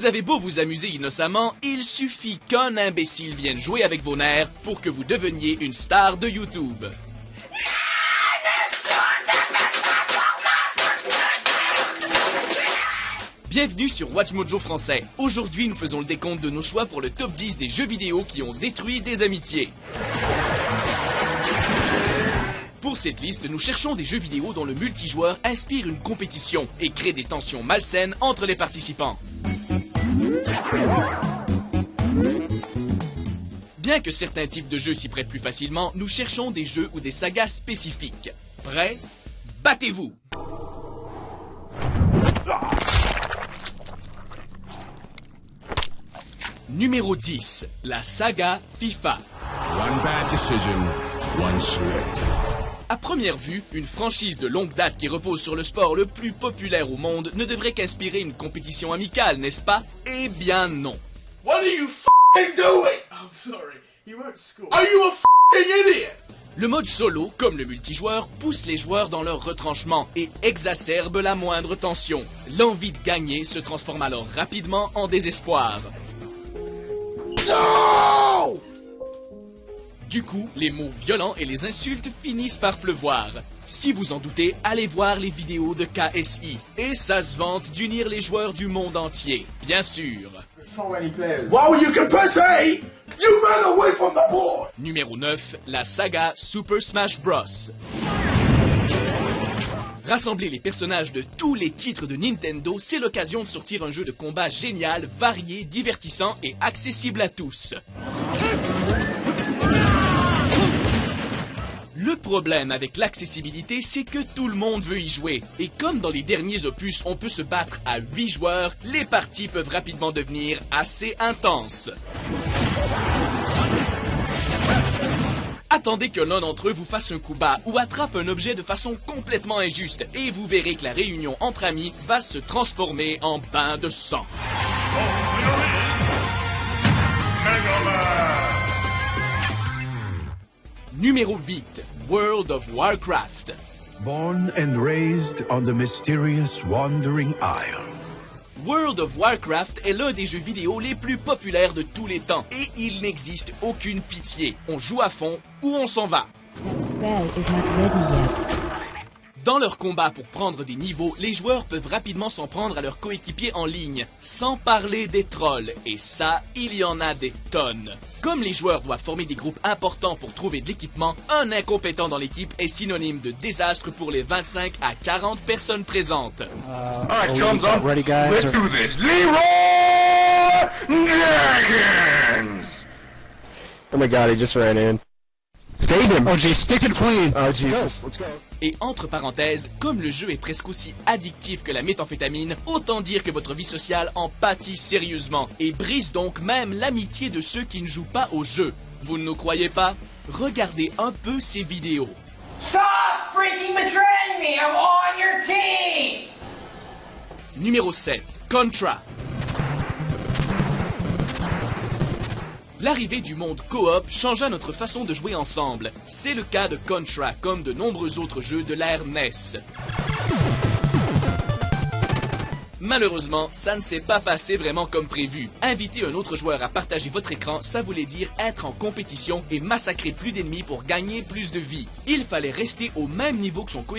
avez beau vous amuser innocemment, il suffit qu'un imbécile vienne jouer avec vos nerfs pour que vous deveniez une star de YouTube. Bienvenue sur WatchMojo français. Aujourd'hui, nous faisons le décompte de nos choix pour le top 10 des jeux vidéo qui ont détruit des amitiés. Pour cette liste, nous cherchons des jeux vidéo dont le multijoueur inspire une compétition et crée des tensions malsaines entre les participants. Bien que certains types de jeux s'y prêtent plus facilement, nous cherchons des jeux ou des sagas spécifiques. Prêts? Battez-vous! Numéro 10, la saga FIFA. One bad decision, one slip. À première vue, une franchise de longue date qui repose sur le sport le plus populaire au monde ne devrait qu'inspirer une compétition amicale, n'est-ce pas? Eh bien non. What are you f***ing doing? I'm sorry, you weren't school. Are you a f***ing idiot? Le mode solo, comme le multijoueur, pousse les joueurs dans leur retranchement et exacerbe la moindre tension. L'envie de gagner se transforme alors rapidement en désespoir. No! Du coup, les mots violents et les insultes finissent par pleuvoir. Si vous en doutez, allez voir les vidéos de KSI. Et ça se vante d'unir les joueurs du monde entier, bien sûr. So many players. While you can press A, you ran away from the board! Numéro 9, la saga Super Smash Bros. Rassembler les personnages de tous les titres de Nintendo, c'est l'occasion de sortir un jeu de combat génial, varié, divertissant et accessible à tous. Le problème avec l'accessibilité, c'est que tout le monde veut y jouer. Et comme dans les derniers opus, on peut se battre à 8 joueurs, les parties peuvent rapidement devenir assez intenses. Attendez que l'un d'entre eux vous fasse un coup bas ou attrape un objet de façon complètement injuste et vous verrez que la réunion entre amis va se transformer en bain de sang. Numéro 8, World of Warcraft. Born and raised on the mysterious Wandering Isle. World of Warcraft est l'un des jeux vidéo les plus populaires de tous les temps et il n'existe aucune pitié. On joue à fond ou on s'en va. That spell is not ready yet. Dans leur combat pour prendre des niveaux, les joueurs peuvent rapidement s'en prendre à leurs coéquipiers en ligne, sans parler des trolls, et ça, il y en a des tonnes. Comme les joueurs doivent former des groupes importants pour trouver de l'équipement, un incompétent dans l'équipe est synonyme de désastre pour les 25 à 40 personnes présentes. Alright, chums up. Ready, guys? Let's do this. Leroy Jenkins! Oh my god, he just ran in. Save him! Oh gee, stick it clean! Oh Jesus, let's go. Et entre parenthèses, comme le jeu est presque aussi addictif que la méthamphétamine, autant dire que votre vie sociale en pâtit sérieusement et brise donc même l'amitié de ceux qui ne jouent pas au jeu. Vous ne nous croyez pas? Regardez un peu ces vidéos. Stop freaking betraying me! I'm on your team! Numéro 7, Contra. L'arrivée du monde coop changea notre façon de jouer ensemble. C'est le cas de Contra, comme de nombreux autres jeux de l'ère NES. Malheureusement, ça ne s'est pas passé vraiment comme prévu. Inviter un autre joueur à partager votre écran, ça voulait dire être en compétition et massacrer plus d'ennemis pour gagner plus de vie. Il fallait rester au même niveau que son coéquipier.